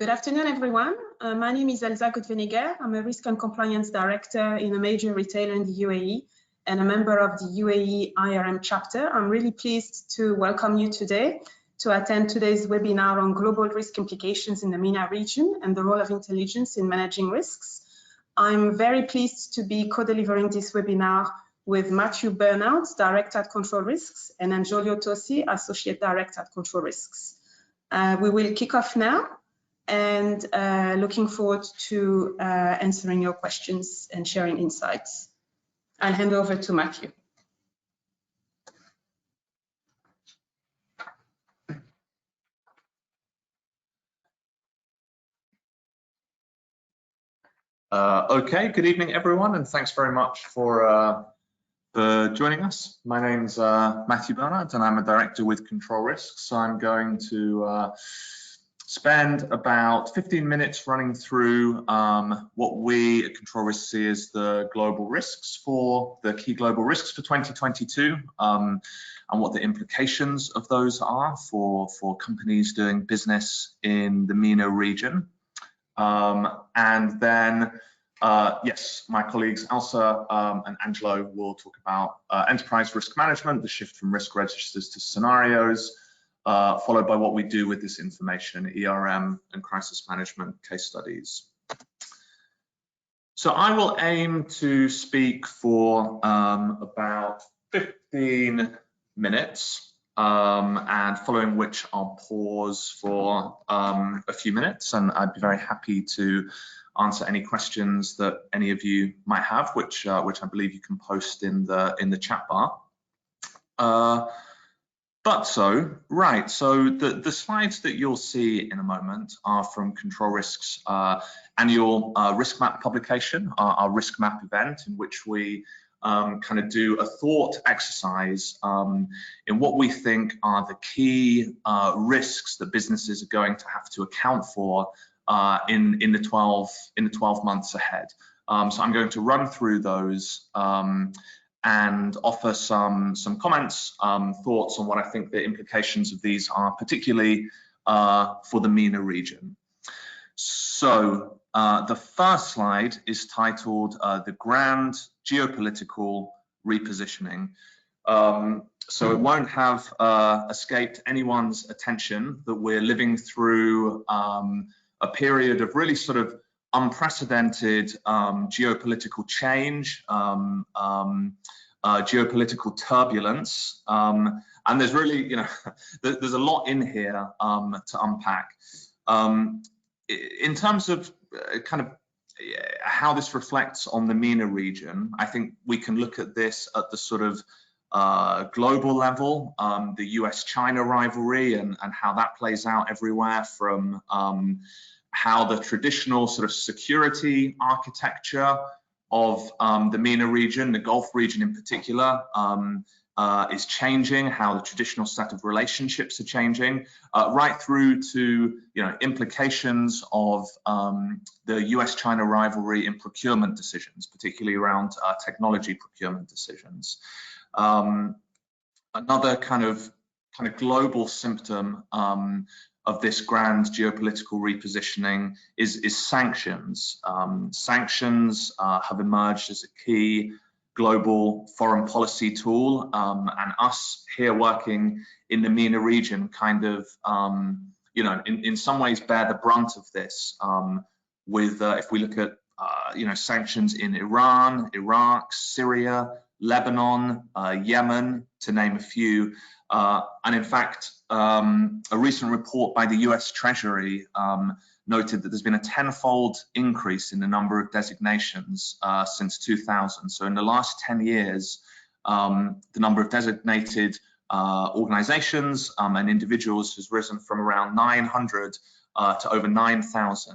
Good afternoon, everyone. My name is Elsa Goedveniger. I'm a Risk and Compliance Director in a major retailer in the UAE and a member of the UAE IRM chapter. I'm really pleased to welcome you today to attend today's webinar on global risk implications in the MENA region and the role of intelligence in managing risks. I'm very pleased to be co-delivering this webinar with Matthew Bernard, Director at Control Risks, and Anjolio Tosi, Associate Director at Control Risks. We will kick off now, and looking forward to answering your questions and sharing insights. I'll hand over to Matthew. Okay, good evening, everyone, and thanks very much for joining us. My name's Matthew Bernard, and I'm a director with Control Risks. So I'm going to spend about 15 minutes running through what we at Control Risks see as the global risks the key global risks for 2022, and what the implications of those are for companies doing business in the MENA region. And then, yes, my colleagues Elsa and Angelo will talk about enterprise risk management, the shift from risk registers to scenarios, followed by what we do with this information, IRM and crisis management case studies. So I will aim to speak for about 15 minutes, and following which I'll pause for a few minutes, and I'd be very happy to answer any questions that any of you might have, which I believe you can post in the chat bar. So the slides that you'll see in a moment are from Control Risks' annual risk map publication, our risk map event, in which we kind of do a thought exercise in what we think are the key risks that businesses are going to have to account for in the 12 months ahead. So I'm going to run through those and offer some comments, thoughts on what I think the implications of these are, particularly for the MENA region. So the first slide is titled The Grand Geopolitical Repositioning. So it won't have escaped anyone's attention that we're living through a period of really sort of unprecedented geopolitical change, geopolitical turbulence, and there's really, there's a lot in here to unpack. In terms of kind of how this reflects on the MENA region, I think we can look at this at the sort of global level, the US-China rivalry and how that plays out everywhere, from how the traditional sort of security architecture of the MENA region, the Gulf region in particular, is changing, how the traditional set of relationships are changing, right through to implications of the US-China rivalry in procurement decisions, particularly around technology procurement decisions. Another kind of global symptom of this grand geopolitical repositioning is sanctions. Sanctions have emerged as a key global foreign policy tool, and us here working in the MENA region kind of, in some ways bear the brunt of this, with, if we look at, sanctions in Iran, Iraq, Syria, Lebanon, Yemen, to name a few. And in fact, a recent report by the US Treasury noted that there's been a tenfold increase in the number of designations since 2000. So in the last 10 years, the number of designated organizations and individuals has risen from around 900 to over 9,000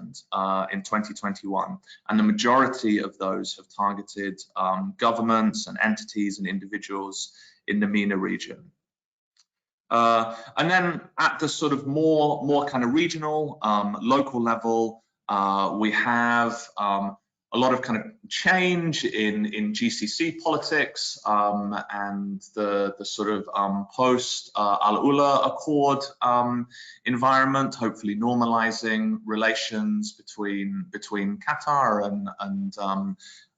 in 2021. And the majority of those have targeted governments and entities and individuals in the MENA region. And then at the sort of more kind of regional, local level, we have a a lot of kind of change in GCC politics and the sort of post Al-Ula Accord environment, hopefully normalizing relations between Qatar and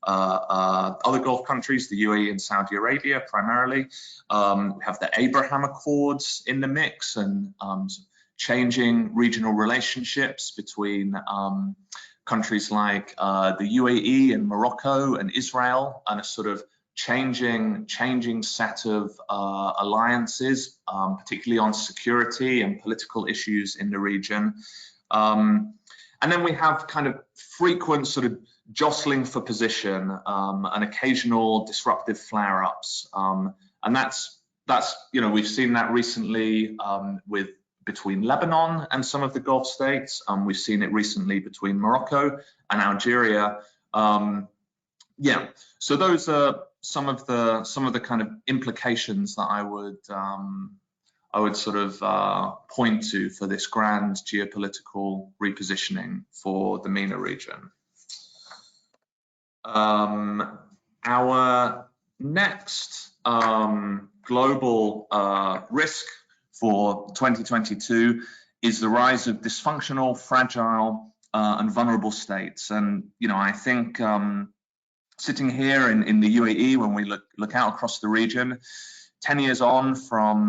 other Gulf countries, the UAE and Saudi Arabia primarily. We have the Abraham Accords in the mix and changing regional relationships between countries like the UAE and Morocco and Israel, and a sort of changing set of alliances, particularly on security and political issues in the region. And then we have kind of frequent sort of jostling for position and occasional disruptive flare-ups, and that's we've seen that recently between Lebanon and some of the Gulf states. We've seen it recently between Morocco and Algeria. Yeah, so those are some of the kind of implications that I would sort of point to for this grand geopolitical repositioning for the MENA region. Our next global risk for 2022 is the rise of dysfunctional, fragile, and vulnerable states. And I think sitting here in the UAE, when we look out across the region, 10 years on from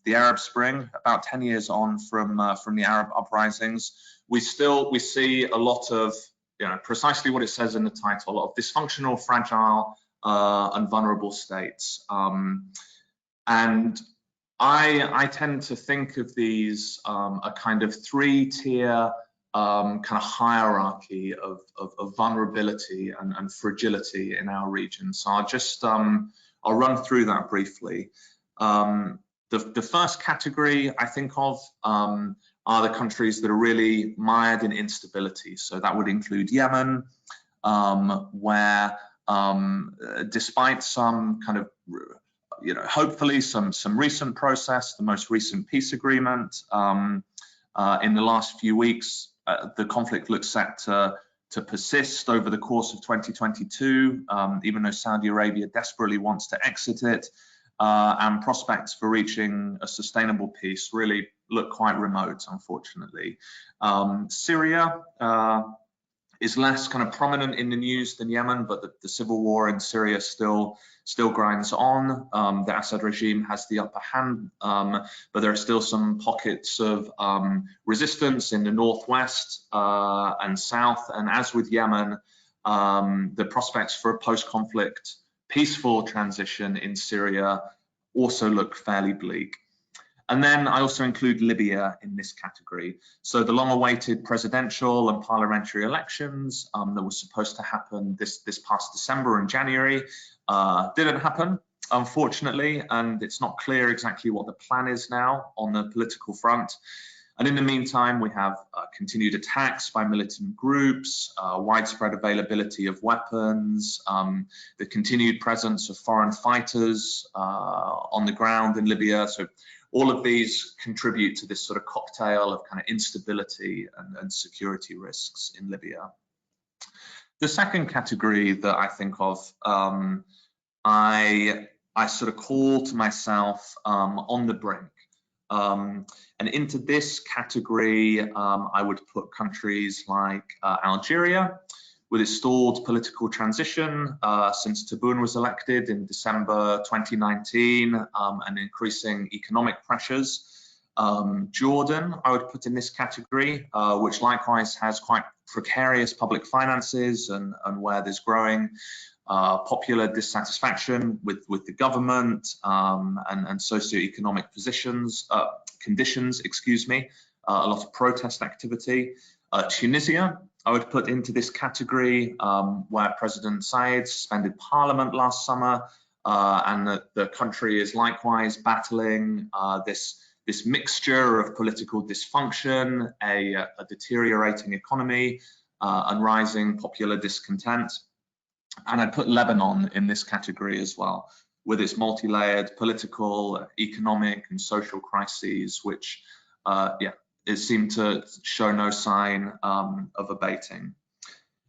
the Arab Spring, about 10 years on from the Arab uprisings, we see a lot of precisely what it says in the title, a lot of dysfunctional, fragile, and vulnerable states. And I tend to think of these a kind of three-tier kind of hierarchy of vulnerability and fragility in our region. So I'll run through that briefly. The first category I think of are the countries that are really mired in instability. So that would include Yemen, where despite some kind of hopefully some recent process, the most recent peace agreement in the last few weeks, the conflict looks set to persist over the course of 2022, even though Saudi Arabia desperately wants to exit it, and prospects for reaching a sustainable peace really look quite remote, unfortunately. Syria is less kind of prominent in the news than Yemen, but the civil war in Syria still grinds on. The Assad regime has the upper hand, but there are still some pockets of resistance in the northwest and south. And as with Yemen, the prospects for a post-conflict peaceful transition in Syria also look fairly bleak. And then I also include Libya in this category. So the long-awaited presidential and parliamentary elections that were supposed to happen this past December and January didn't happen, unfortunately, and it's not clear exactly what the plan is now on the political front. And in the meantime, we have continued attacks by militant groups, widespread availability of weapons, the continued presence of foreign fighters on the ground in Libya. So all of these contribute to this sort of cocktail of kind of instability and security risks in Libya. The second category that I think of, I sort of call to myself on the brink. And into this category, I would put countries like Algeria, with its stalled political transition since Tebboune was elected in December 2019, and increasing economic pressures. Jordan, I would put in this category, which likewise has quite precarious public finances and where there's growing popular dissatisfaction with the government and socioeconomic conditions, excuse me, a lot of protest activity. Tunisia, I would put into this category, where President Said suspended parliament last summer, and the country is likewise battling this mixture of political dysfunction, a deteriorating economy, and rising popular discontent. And I'd put Lebanon in this category as well, with its multi-layered political, economic, and social crises, which, it seemed to show no sign of abating.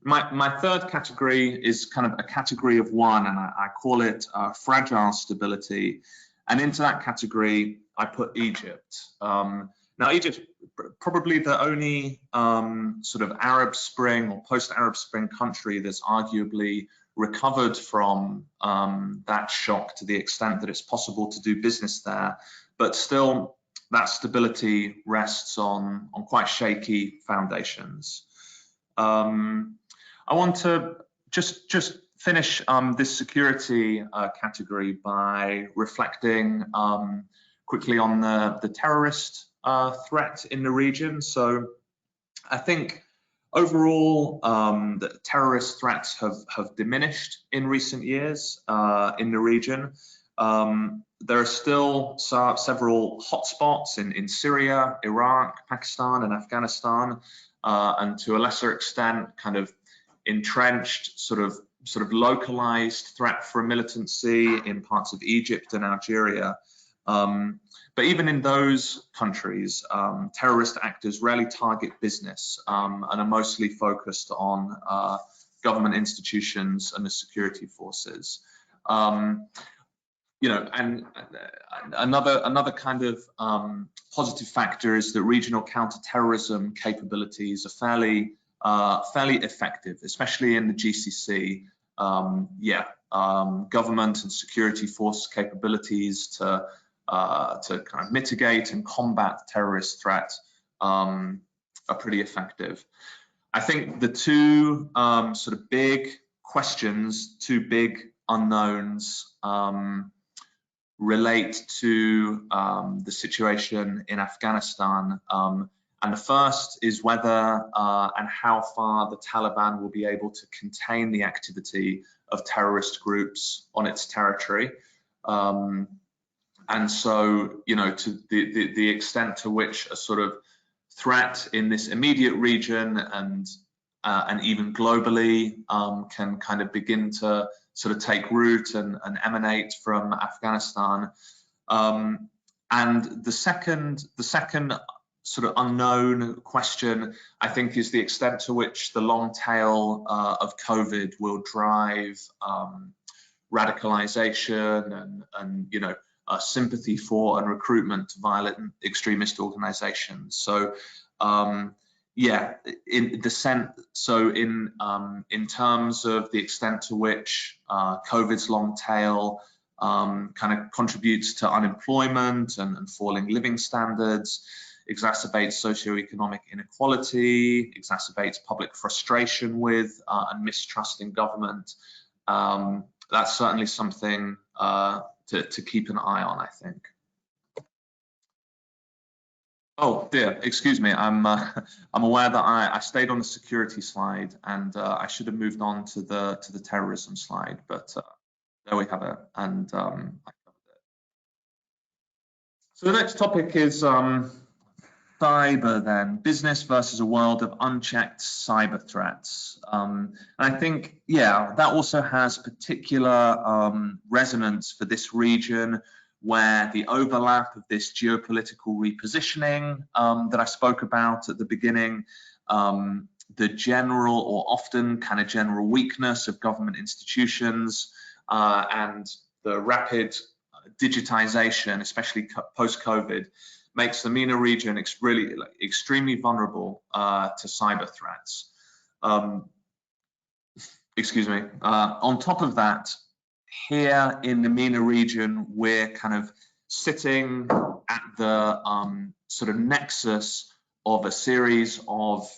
My third category is kind of a category of one, and I call it fragile stability. And into that category, I put Egypt. Now, Egypt, probably the only sort of Arab Spring or post-Arab Spring country that's arguably recovered from that shock to the extent that it's possible to do business there. But still, that stability rests on quite shaky foundations. I want to just finish this security category by reflecting quickly on the terrorist threat in the region. So I think overall the terrorist threats have diminished in recent years in the region. There are still several hotspots in Syria, Iraq, Pakistan, and Afghanistan, and to a lesser extent, kind of entrenched, sort of localized threat from militancy in parts of Egypt and Algeria. But even in those countries, terrorist actors rarely target business and are mostly focused on government institutions and the security forces. You know, and another kind of positive factor is that regional counterterrorism capabilities are fairly effective, especially in the GCC. Government and security force capabilities to kind of mitigate and combat the terrorist threat are pretty effective. I think the two sort of big questions, two big unknowns, relate to the situation in Afghanistan. And the first is whether and how far the Taliban will be able to contain the activity of terrorist groups on its territory. And so, you know, to the extent to which a sort of threat in this immediate region and even globally can kind of begin to sort of take root and emanate from Afghanistan. And the second sort of unknown question, I think, is the extent to which the long tail of COVID will drive radicalization and you know, sympathy for and recruitment to violent extremist organizations. So yeah, in terms of the extent to which COVID's long tail kind of contributes to unemployment and falling living standards, exacerbates socioeconomic inequality, exacerbates public frustration with and mistrust in government. That's certainly something to keep an eye on, I think. Oh dear, excuse me. I'm aware that I stayed on the security slide, and I should have moved on to the terrorism slide, but there we have it. And I covered it. So the next topic is cyber. Then business versus a world of unchecked cyber threats. And I think, yeah, that also has particular resonance for this region, where the overlap of this geopolitical repositioning that I spoke about at the beginning, the general or often kind of general weakness of government institutions, and the rapid digitization, especially post-COVID, makes the MENA region really extremely vulnerable to cyber threats. Excuse me. On top of that, here in the MENA region, we're kind of sitting at the sort of nexus of a series of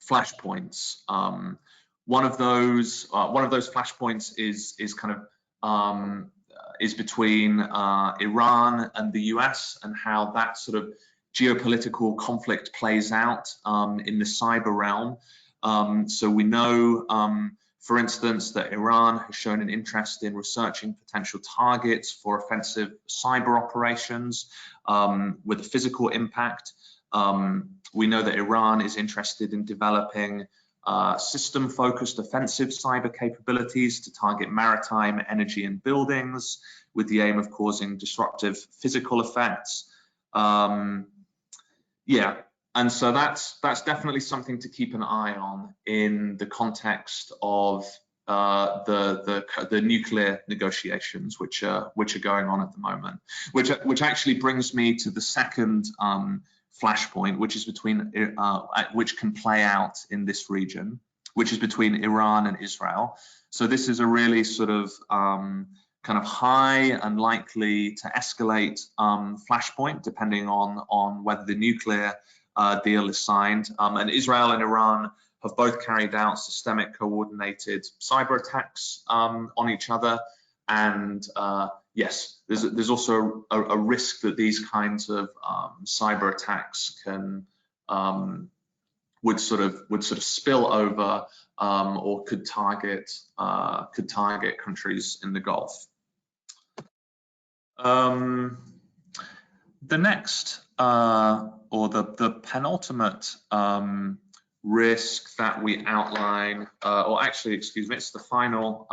flashpoints. One of those flashpoints is kind of is between Iran and the US, and how that sort of geopolitical conflict plays out in the cyber realm. So we know, for instance, that Iran has shown an interest in researching potential targets for offensive cyber operations with a physical impact. We know that Iran is interested in developing system-focused offensive cyber capabilities to target maritime, energy, and buildings, with the aim of causing disruptive physical effects. Yeah, And so that's definitely something to keep an eye on in the context of the nuclear negotiations, which are going on at the moment. Which actually brings me to the second flashpoint, which is which can play out in this region, which is between Iran and Israel. So this is a really sort of kind of high and likely to escalate flashpoint, depending on whether the nuclear deal is signed. And Israel and Iran have both carried out systemic coordinated cyber attacks on each other. And yes, there's also a risk that these kinds of cyber attacks can would sort of spill over or could target countries in the Gulf. The next or the penultimate risk that we outline, or actually, excuse me, it's the final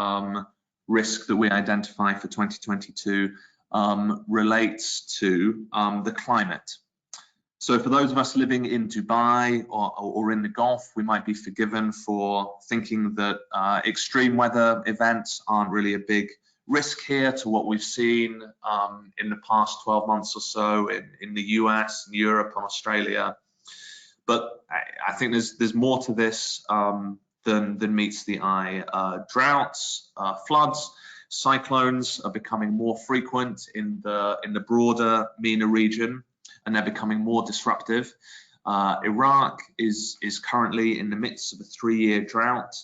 risk that we identify for 2022, relates to the climate. So for those of us living in Dubai or in the Gulf, we might be forgiven for thinking that extreme weather events aren't really a big risk here to what we've seen in the past 12 months or so in the US, and Europe, and Australia. But I think there's more to this than meets the eye. Droughts, floods, cyclones are becoming more frequent in the broader MENA region, and they're becoming more disruptive. Iraq is currently in the midst of a 3-year drought.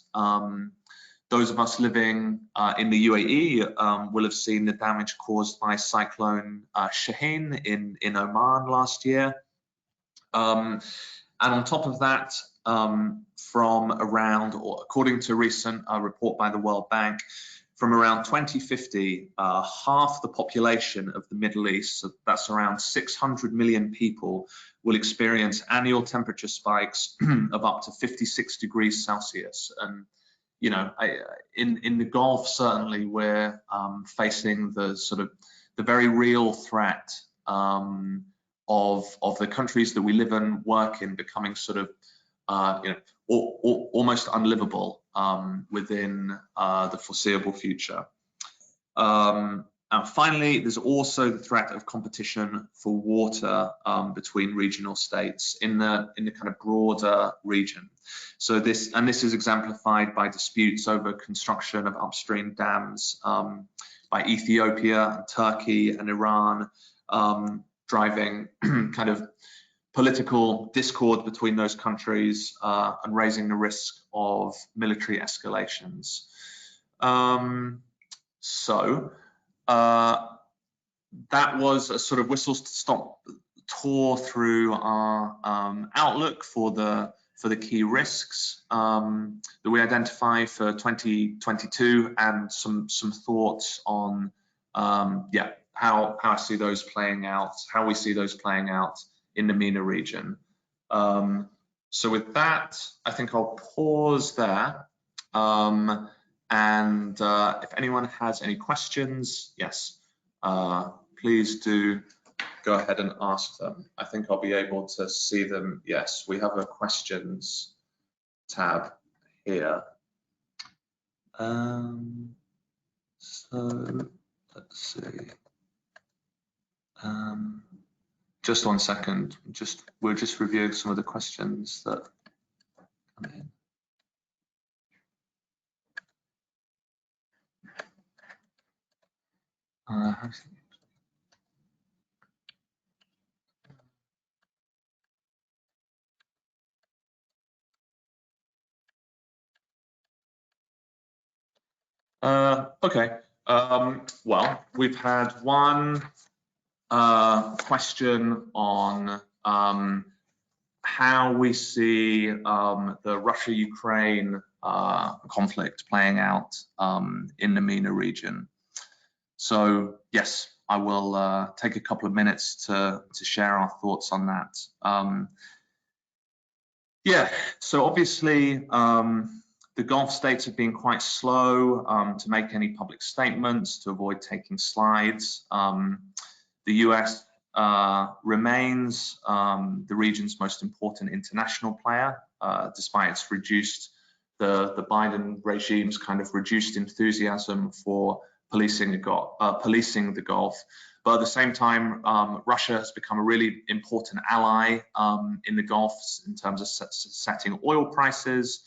Those of us living in the UAE will have seen the damage caused by Cyclone Shaheen in Oman last year. And on top of that, from around, or according to a recent report by the World Bank, from around 2050, half the population of the Middle East, so that's around 600 million people, will experience annual temperature spikes of up to 56 degrees Celsius. And you know, in the Gulf, certainly we're facing the sort of the very real threat of the countries that we live and work in becoming sort of you know, almost unlivable within the foreseeable future. And finally, there's also the threat of competition for water between regional states in the kind of broader region. So this is exemplified by disputes over construction of upstream dams by Ethiopia and Turkey and Iran, driving kind of political discord between those countries and raising the risk of military escalations. That was a sort of whistle-stop tour through our outlook for the key risks that we identify for 2022, and some thoughts on yeah, how I see those playing out, how we see those playing out in the MENA region. So with that, I think I'll pause there. And if anyone has any questions, yes, please do go ahead and ask them. I think I'll be able to see them. Yes, we have a questions tab here. So let's see. Just 1 second. We're just reviewing some of the questions that come in. Okay. Well, we've had one question on how we see the Russia-Ukraine conflict playing out in the MENA region. So yes, I will take a couple of minutes to share our thoughts on that. Yeah, so obviously the Gulf states have been quite slow to make any public statements to avoid taking slides. The US remains the region's most important international player, despite its reduced, the Biden regime's kind of reduced enthusiasm for policing the Gulf. But at the same time, Russia has become a really important ally in the Gulf in terms of setting oil prices,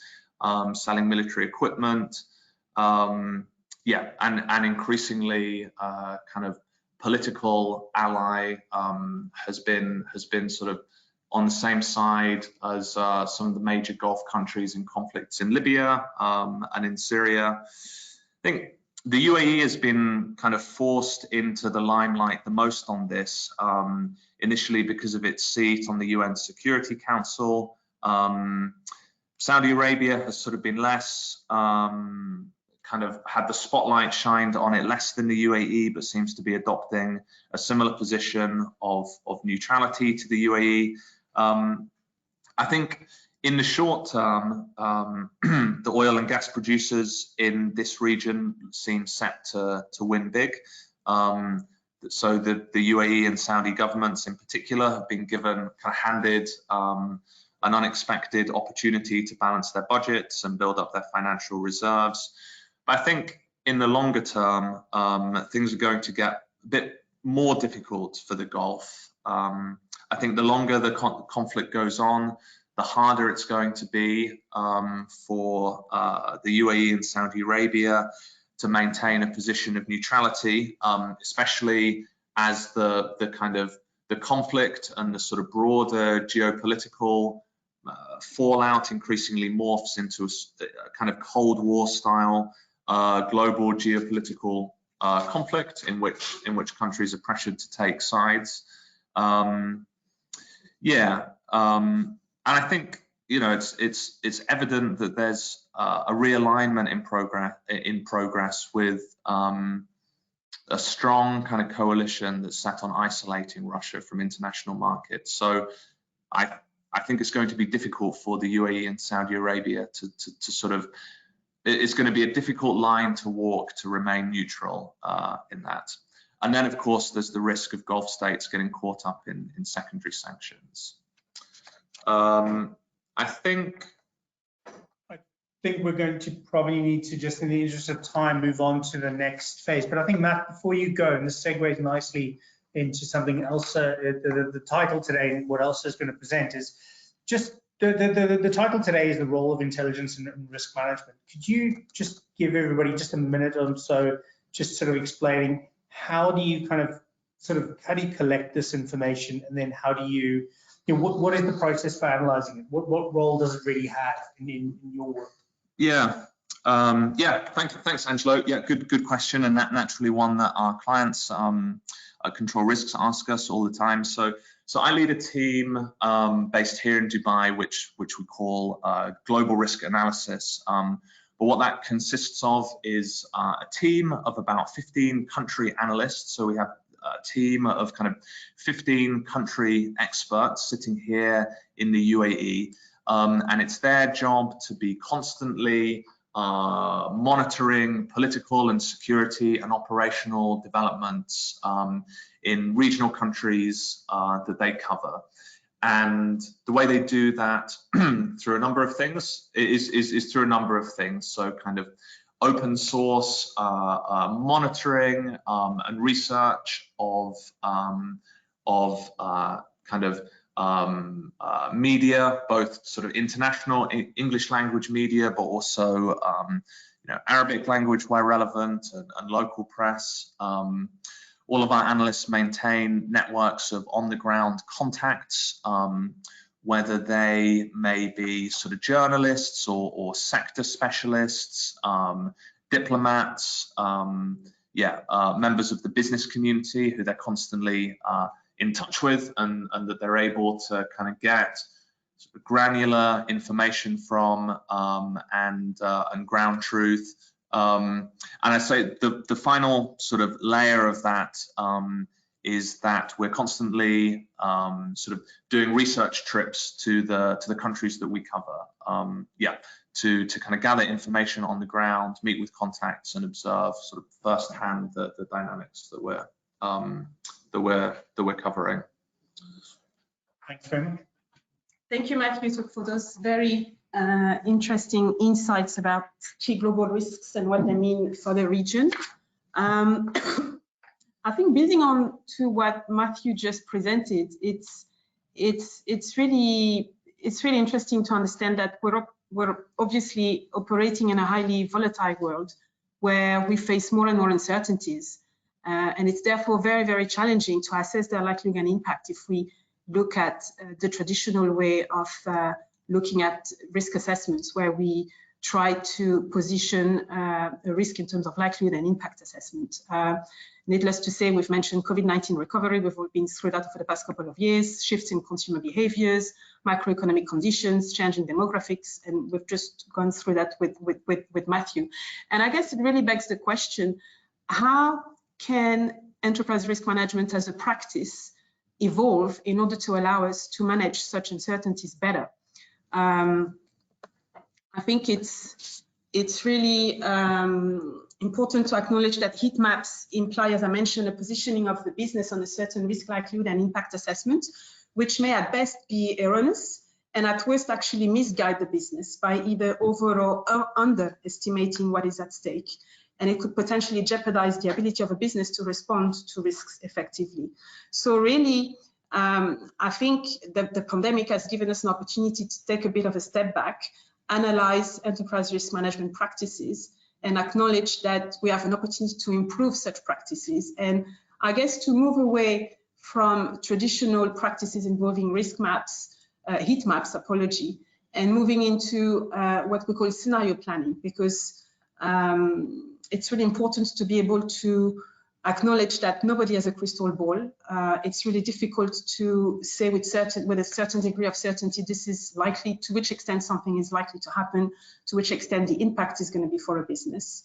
selling military equipment, and increasingly kind of political ally, has been sort of on the same side as some of the major Gulf countries in conflicts in Libya and in Syria. I think the UAE has been kind of forced into the limelight the most on this, initially because of its seat on the UN Security Council. Saudi Arabia has sort of been less, kind of had the spotlight shined on it less than the UAE, but seems to be adopting a similar position of neutrality to the UAE. I think in the short term, the oil and gas producers in this region seem set to win big. So the UAE and Saudi governments in particular have been given, kind of handed an unexpected opportunity to balance their budgets and build up their financial reserves. But I think in the longer term, things are going to get a bit more difficult for the Gulf. I think the longer the conflict goes on, the harder it's going to be for the UAE and Saudi Arabia to maintain a position of neutrality, especially as the kind of the conflict and the sort of broader geopolitical fallout increasingly morphs into a kind of Cold War style global geopolitical conflict in which countries are pressured to take sides. And I think, you know, it's evident that there's a realignment in progress with a strong kind of coalition that's set on isolating Russia from international markets. So I think it's going to be difficult for the UAE and Saudi Arabia to sort of, it's going to be a difficult line to walk to remain neutral in that. And then, of course, there's the risk of Gulf states getting caught up in secondary sanctions. I think we're going to probably need to, just in the interest of time, move on to the next phase. But I think, Matt, before you go, and this segues nicely into something else, the title today and what else is going to present is just the title today is the role of intelligence and risk management. Could you just give everybody just a minute or so, just sort of explaining how do you kind of how do you collect this information, and then how do you, what is the process for analyzing it? What role does it really have in your work? Yeah, thanks, Angelo. Yeah, good question, and that naturally one that our clients control risks ask us all the time. So I lead a team based here in Dubai, which we call global risk analysis. But what that consists of is a team of about 15 country analysts. So we have a team of kind of 15 country experts sitting here in the UAE, and it's their job to be constantly monitoring political and security and operational developments in regional countries that they cover. And the way they do that through a number of things is through a number of things. So kind of open source monitoring and research of media, both sort of international English language media, but also Arabic language where relevant, and local press. All of our analysts maintain networks of on-the-ground contacts, whether they may be sort of journalists or sector specialists, diplomats, members of the business community who they're constantly in touch with, and that they're able to kind of get sort of granular information from and ground truth. And I say the final sort of layer of that is that we're constantly sort of doing research trips to the countries that we cover. To kind of gather information on the ground, meet with contacts, and observe sort of firsthand the dynamics that we're that we're covering. Thanks very much. Thank you, Matthew, for those very interesting insights about key global risks and what they mean for the region. I think building on to what Matthew just presented, it's really interesting to understand that we're obviously operating in a highly volatile world where we face more and more uncertainties, and it's therefore very, very challenging to assess their likelihood and impact if we look at the traditional way of looking at risk assessments, where we try to position a risk in terms of likelihood and impact assessment. Needless to say, we've mentioned COVID-19 recovery. We've all been through that for the past couple of years, shifts in consumer behaviors, macroeconomic conditions, changing demographics, and we've just gone through that with Matthew. And I guess it really begs the question, how can enterprise risk management as a practice evolve in order to allow us to manage such uncertainties better? I think it's really important to acknowledge that heat maps imply, as I mentioned, a positioning of the business on a certain risk likelihood and impact assessment, which may at best be erroneous and at worst actually misguide the business by either over or underestimating what is at stake. And it could potentially jeopardize the ability of a business to respond to risks effectively. So really, I think that the pandemic has given us an opportunity to take a bit of a step back, analyze enterprise risk management practices, and acknowledge that we have an opportunity to improve such practices. And I guess to move away from traditional practices involving risk maps, heat maps, and moving into what we call scenario planning, because it's really important to be able to acknowledge that nobody has a crystal ball. It's really difficult to say with a certain degree of certainty this is likely, to which extent something is likely to happen, to which extent the impact is going to be for a business.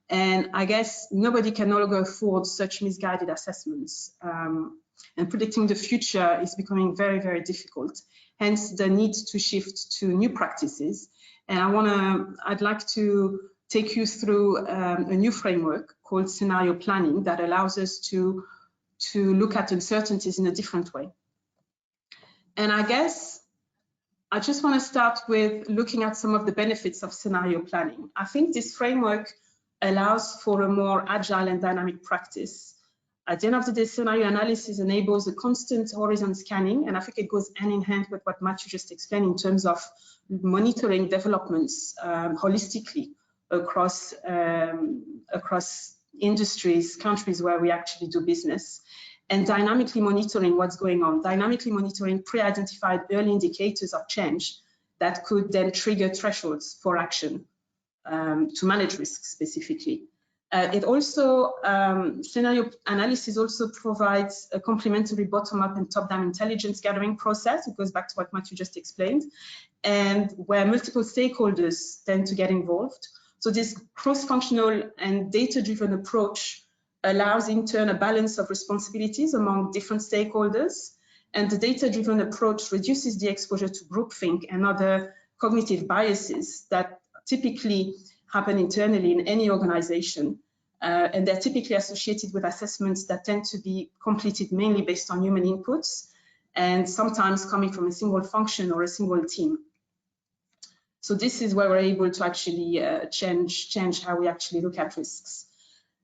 And I guess nobody can no longer afford such misguided assessments. And predicting the future is becoming very, very difficult. Hence the need to shift to new practices. And I'd like to take you through a new framework called scenario planning that allows us to look at uncertainties in a different way. And I guess I just want to start with looking at some of the benefits of scenario planning. I think this framework allows for a more agile and dynamic practice. At the end of the day, scenario analysis enables a constant horizon scanning, and I think it goes hand in hand with what Matthew just explained in terms of monitoring developments holistically across industries, countries where we actually do business, and dynamically monitoring what's going on, dynamically monitoring pre-identified early indicators of change that could then trigger thresholds for action to manage risks specifically. It also, scenario analysis also provides a complementary bottom-up and top-down intelligence gathering process. It goes back to what Matthew just explained, and where multiple stakeholders tend to get involved. So this cross-functional and data-driven approach allows in turn a balance of responsibilities among different stakeholders, and the data-driven approach reduces the exposure to groupthink and other cognitive biases that typically happen internally in any organization, and they're typically associated with assessments that tend to be completed mainly based on human inputs and sometimes coming from a single function or a single team. So this is where we're able to actually change how we actually look at risks.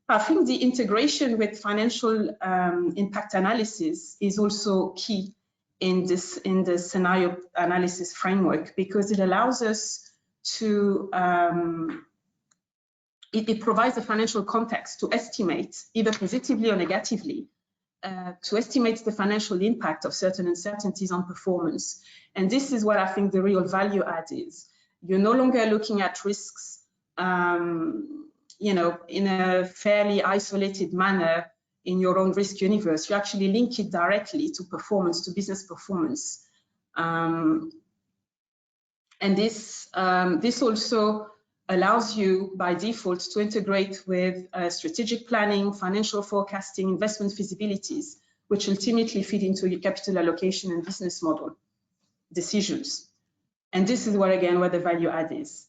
I think the integration with financial impact analysis is also key in the scenario analysis framework, because it allows us to, it provides a financial context to estimate, either positively or negatively, to estimate the financial impact of certain uncertainties on performance. And this is what I think the real value add is. You're no longer looking at risks, you know, in a fairly isolated manner in your own risk universe. You actually link it directly to performance, to business performance. And this also allows you by default to integrate with strategic planning, financial forecasting, investment feasibilities, which ultimately feed into your capital allocation and business model decisions. And this is where, again, where the value add is.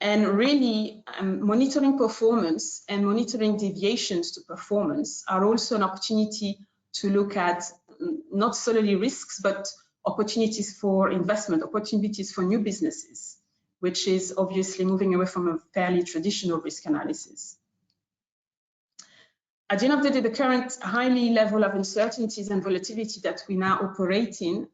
And really, monitoring performance and monitoring deviations to performance are also an opportunity to look at not solely risks, but opportunities for investment, opportunities for new businesses, which is obviously moving away from a fairly traditional risk analysis. At the end of the day, the current highly level of uncertainties and volatility that we now operate in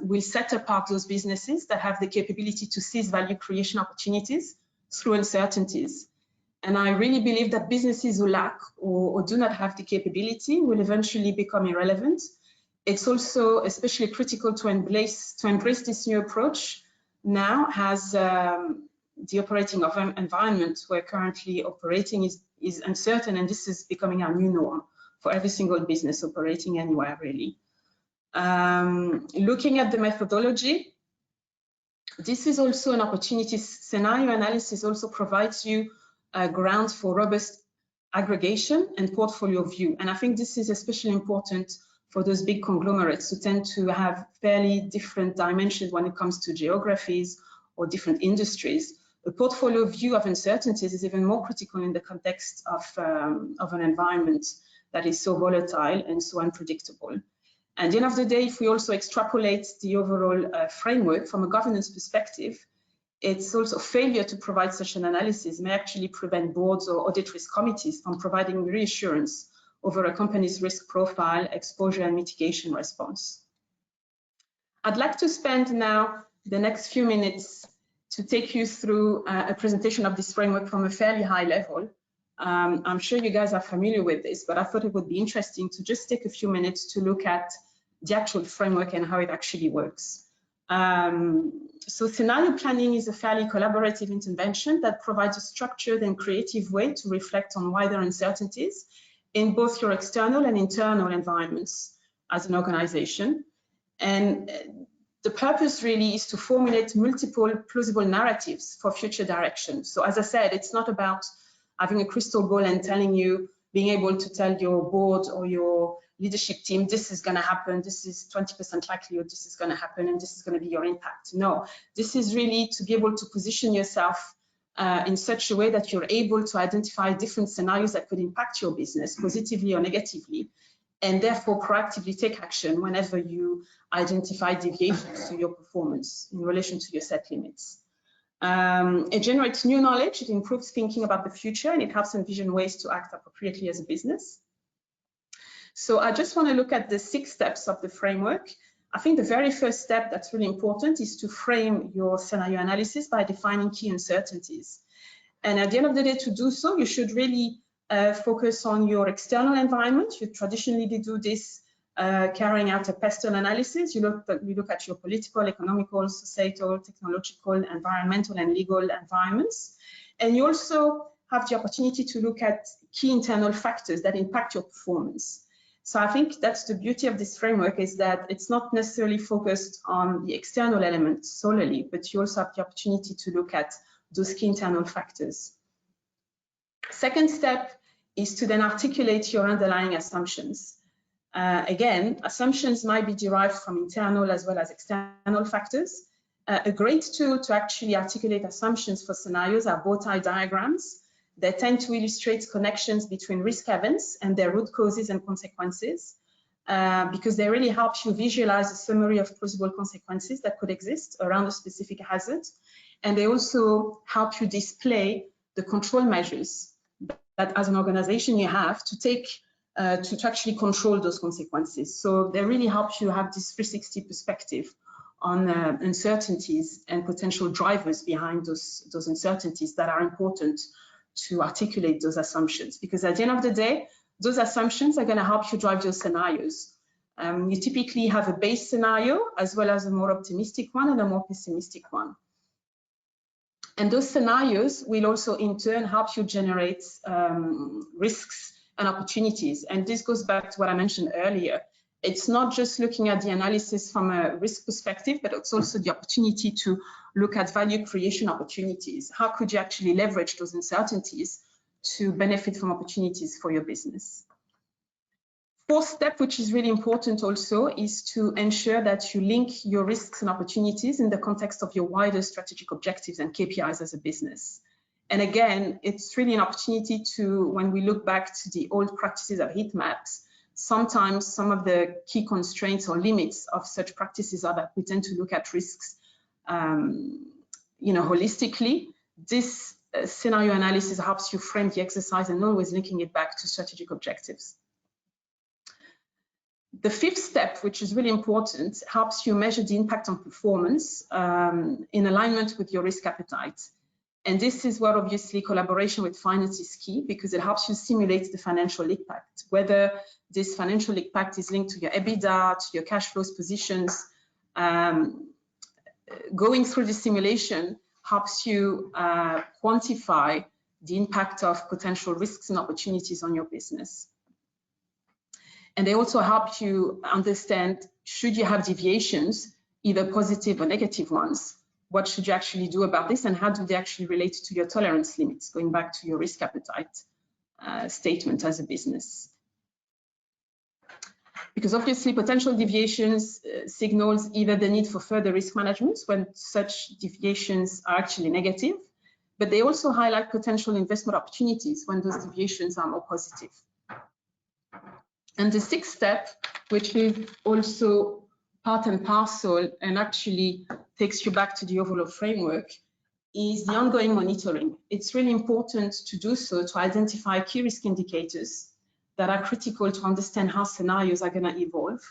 will set apart those businesses that have the capability to seize value creation opportunities through uncertainties. And I really believe that businesses who lack or do not have the capability will eventually become irrelevant. It's also especially critical to embrace this new approach now, as the operating environment we're currently operating is uncertain, and this is becoming our new norm for every single business operating anywhere, really. Looking at the methodology, this is also an opportunity. Scenario analysis also provides you a ground for robust aggregation and portfolio view. And I think this is especially important for those big conglomerates who tend to have fairly different dimensions when it comes to geographies or different industries. A portfolio view of uncertainties is even more critical in the context of an environment that is so volatile and so unpredictable. At the end of the day, if we also extrapolate the overall framework from a governance perspective, it's also failure to provide such an analysis may actually prevent boards or audit risk committees from providing reassurance over a company's risk profile, exposure, and mitigation response. I'd like to spend now the next few minutes to take you through a presentation of this framework from a fairly high level. I'm sure you guys are familiar with this, but I thought it would be interesting to just take a few minutes to look at the actual framework and how it actually works. So scenario planning is a fairly collaborative intervention that provides a structured and creative way to reflect on wider uncertainties in both your external and internal environments as an organization. And the purpose really is to formulate multiple plausible narratives for future direction. So as I said, it's not about having a crystal ball and being able to tell your board or your leadership team, this is going to happen, this is 20% likelihood, this is going to happen, and this is going to be your impact. No, this is really to be able to position yourself in such a way that you're able to identify different scenarios that could impact your business positively or negatively, and therefore proactively take action whenever you identify deviations to your performance in relation to your set limits. It generates new knowledge, it improves thinking about the future, and it helps envision ways to act appropriately as a business. So I just want to look at the 6 steps of the framework. I think the very first step that's really important is to frame your scenario analysis by defining key uncertainties. And at the end of the day, to do so, you should really focus on your external environment. You traditionally do this carrying out a pestle analysis. You look at your political, economical, societal, technological, environmental, and legal environments. And you also have the opportunity to look at key internal factors that impact your performance. So I think that's the beauty of this framework, is that it's not necessarily focused on the external elements solely, but you also have the opportunity to look at those key internal factors. Second step is to then articulate your underlying assumptions. Again, assumptions might be derived from internal as well as external factors. A great tool to actually articulate assumptions for scenarios are bow tie diagrams. They tend to illustrate connections between risk events and their root causes and consequences, because they really help you visualize a summary of plausible consequences that could exist around a specific hazard. And they also help you display the control measures that as an organization you have to take to actually control those consequences. So they really help you have this 360 perspective on uncertainties and potential drivers behind those uncertainties that are important to articulate those assumptions, because at the end of the day, those assumptions are going to help you drive your scenarios. You typically have a base scenario as well as a more optimistic one and a more pessimistic one. And those scenarios will also in turn help you generate risks and opportunities. And this goes back to what I mentioned earlier. It's not just looking at the analysis from a risk perspective, but it's also the opportunity to look at value creation opportunities. How could you actually leverage those uncertainties to benefit from opportunities for your business? Fourth step, which is really important also, is to ensure that you link your risks and opportunities in the context of your wider strategic objectives and KPIs as a business. And again, it's really an opportunity to, when we look back to the old practices of heat maps, sometimes some of the key constraints or limits of such practices are that we tend to look at risks, holistically. This scenario analysis helps you frame the exercise and always linking it back to strategic objectives. The fifth step, which is really important, helps you measure the impact on performance in alignment with your risk appetite. And this is where obviously collaboration with finance is key, because it helps you simulate the financial impact, whether this financial impact is linked to your EBITDA, to your cash flows positions. Going through the simulation helps you quantify the impact of potential risks and opportunities on your business. And they also help you understand, should you have deviations, either positive or negative ones, what should you actually do about this, and how do they actually relate to your tolerance limits, going back to your risk appetite statement as a business. Because obviously potential deviations signals either the need for further risk management when such deviations are actually negative, but they also highlight potential investment opportunities when those deviations are more positive. And the sixth step, which is also part and parcel and actually takes you back to the overall framework, is the ongoing monitoring. It's really important to do so to identify key risk indicators that are critical to understand how scenarios are going to evolve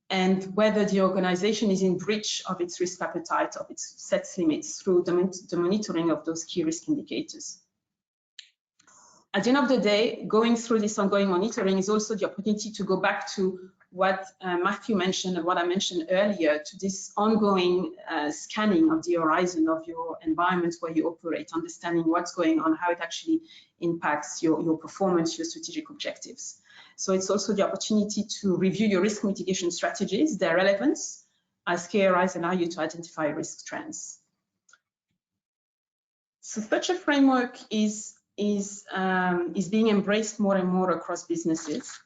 and whether the organization is in breach of its risk appetite, of its set limits, through the monitoring of those key risk indicators. At the end of the day, going through this ongoing monitoring is also the opportunity to go back to what Matthew mentioned and what I mentioned earlier, to this ongoing scanning of the horizon of your environment where you operate, understanding what's going on, how it actually impacts your performance, your strategic objectives. So it's also the opportunity to review your risk mitigation strategies, their relevance, as KRIs allow you to identify risk trends. So such a framework is being embraced more and more across businesses.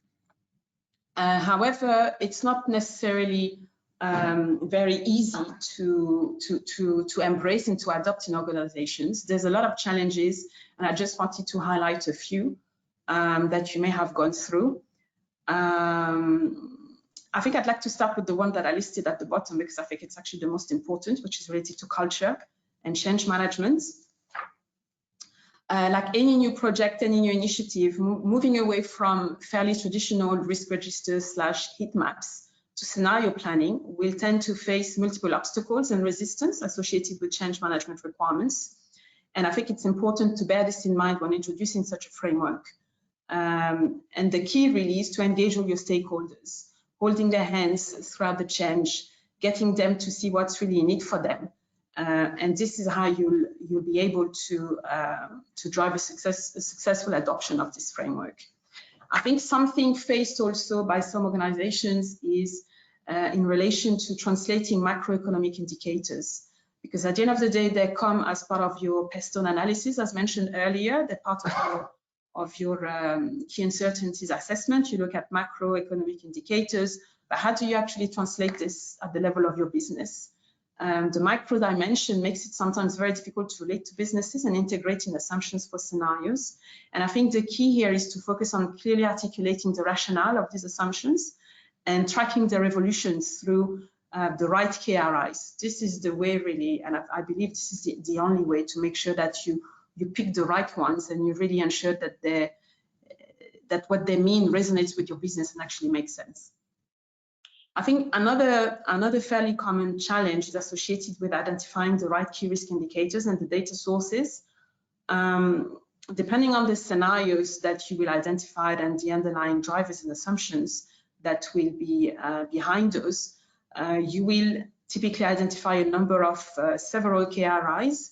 However, it's not necessarily very easy to embrace and to adopt in organizations. There's a lot of challenges, and I just wanted to highlight a few that you may have gone through. I think I'd like to start with the one that I listed at the bottom, because I think it's actually the most important, which is related to culture and change management. Like any new project, any new initiative, moving away from fairly traditional risk registers / heat maps to scenario planning will tend to face multiple obstacles and resistance associated with change management requirements. And I think it's important to bear this in mind when introducing such a framework. And the key really is to engage all your stakeholders, holding their hands throughout the change, getting them to see what's really in it for them. And this is how you'll be able to drive a successful adoption of this framework. I think something faced also by some organizations is in relation to translating macroeconomic indicators, because at the end of the day, they come as part of your PESTON analysis, as mentioned earlier. They're part of your key uncertainties assessment. You look at macroeconomic indicators, but how do you actually translate this at the level of your business? The micro dimension makes it sometimes very difficult to relate to businesses and integrating assumptions for scenarios. And I think the key here is to focus on clearly articulating the rationale of these assumptions and tracking their evolutions through the right KRIs. This is the way really, and I believe this is the only way to make sure that you pick the right ones and you really ensure that what they mean resonates with your business and actually makes sense. I think another fairly common challenge is associated with identifying the right key risk indicators and the data sources. Depending on the scenarios that you will identify and the underlying drivers and assumptions that will be behind those, you will typically identify a number of several KRIs.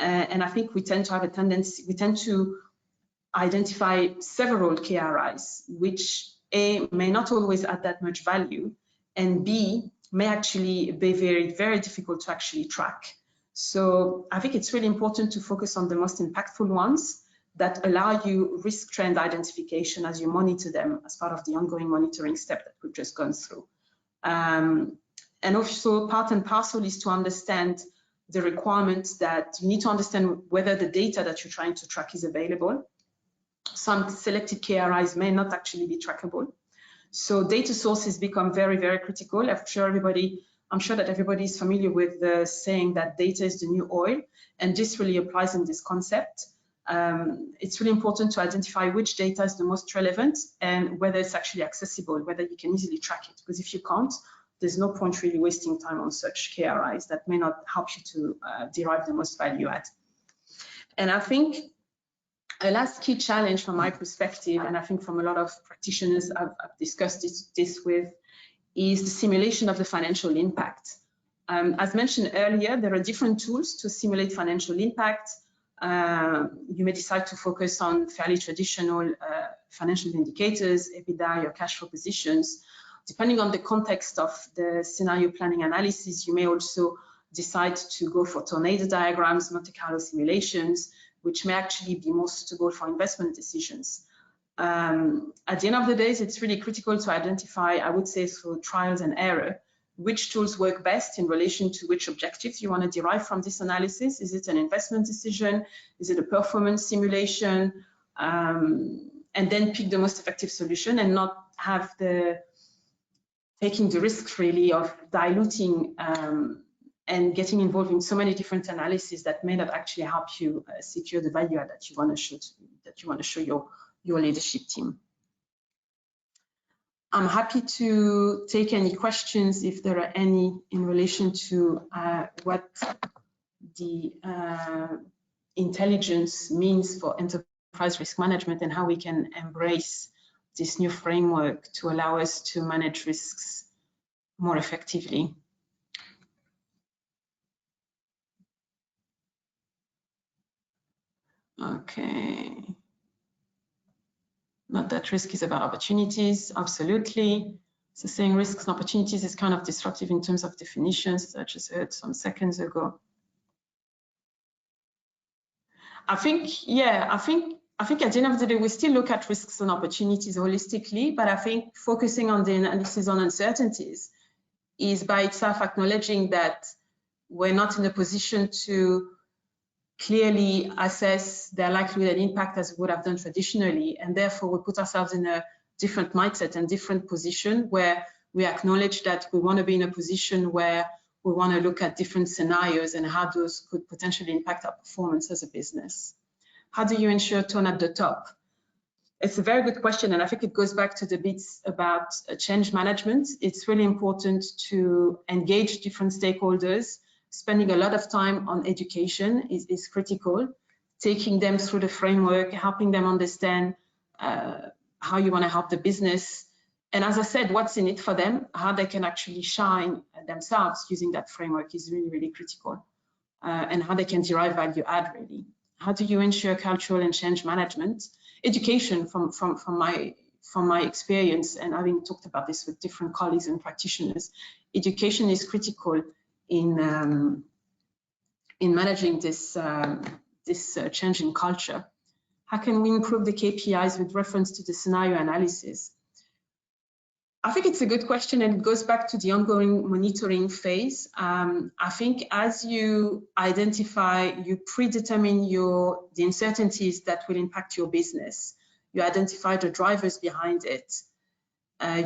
And I think we tend to identify several KRIs, which A, may not always add that much value, and B, may actually be very, very difficult to actually track. So I think it's really important to focus on the most impactful ones that allow you risk trend identification as you monitor them as part of the ongoing monitoring step that we've just gone through. And also part and parcel is to understand the requirements that you need to understand whether the data that you're trying to track is available. Some selected KRIs may not actually be trackable. So data sources become very, very critical. I'm sure that everybody is familiar with the saying that data is the new oil, and this really applies in this concept. It's really important to identify which data is the most relevant and whether it's actually accessible, whether you can easily track it. Because if you can't, there's no point really wasting time on such KRIs that may not help you to derive the most value add. And I think a last key challenge from my perspective, and I think from a lot of practitioners I've discussed this with, is the simulation of the financial impact. As mentioned earlier, there are different tools to simulate financial impact. You may decide to focus on fairly traditional financial indicators, EBITDA, your cash flow positions. Depending on the context of the scenario planning analysis, you may also decide to go for tornado diagrams, Monte Carlo simulations, which may actually be more suitable for investment decisions. At the end of the day, it's really critical to identify, I would say, through trials and error, which tools work best in relation to which objectives you want to derive from this analysis. Is it an investment decision? Is it a performance simulation? And then pick the most effective solution and not have taking the risk really of diluting and getting involved in so many different analyses that may not actually help you secure the value add that you want to show your leadership team. I'm happy to take any questions if there are any in relation to what the intelligence means for enterprise risk management and how we can embrace this new framework to allow us to manage risks more effectively. Okay. Not that risk is about opportunities, absolutely. So saying risks and opportunities is kind of disruptive in terms of definitions, as I just heard some seconds ago. I think at the end of the day, we still look at risks and opportunities holistically, but I think focusing on the analysis on uncertainties is by itself acknowledging that we're not in a position to clearly assess their likelihood and impact as we would have done traditionally, and therefore we put ourselves in a different mindset and different position where we acknowledge that we want to be in a position where we want to look at different scenarios and how those could potentially impact our performance as a business. How do you ensure tone at the top? It's a very good question, and I think it goes back to the bits about change management. It's really important to engage different stakeholders. Spending a lot of time on education is critical, taking them through the framework, helping them understand how you want to help the business. And as I said, what's in it for them, how they can actually shine themselves using that framework is really, really critical. And how they can derive value add, really. How do you ensure cultural and change management? Education from my experience, and having talked about this with different colleagues and practitioners, education is critical in managing this change in culture. How can we improve the KPIs with reference to the scenario analysis? I think it's a good question, and it goes back to the ongoing monitoring phase. I think as you identify, you predetermine the uncertainties that will impact your business. You identify the drivers behind it.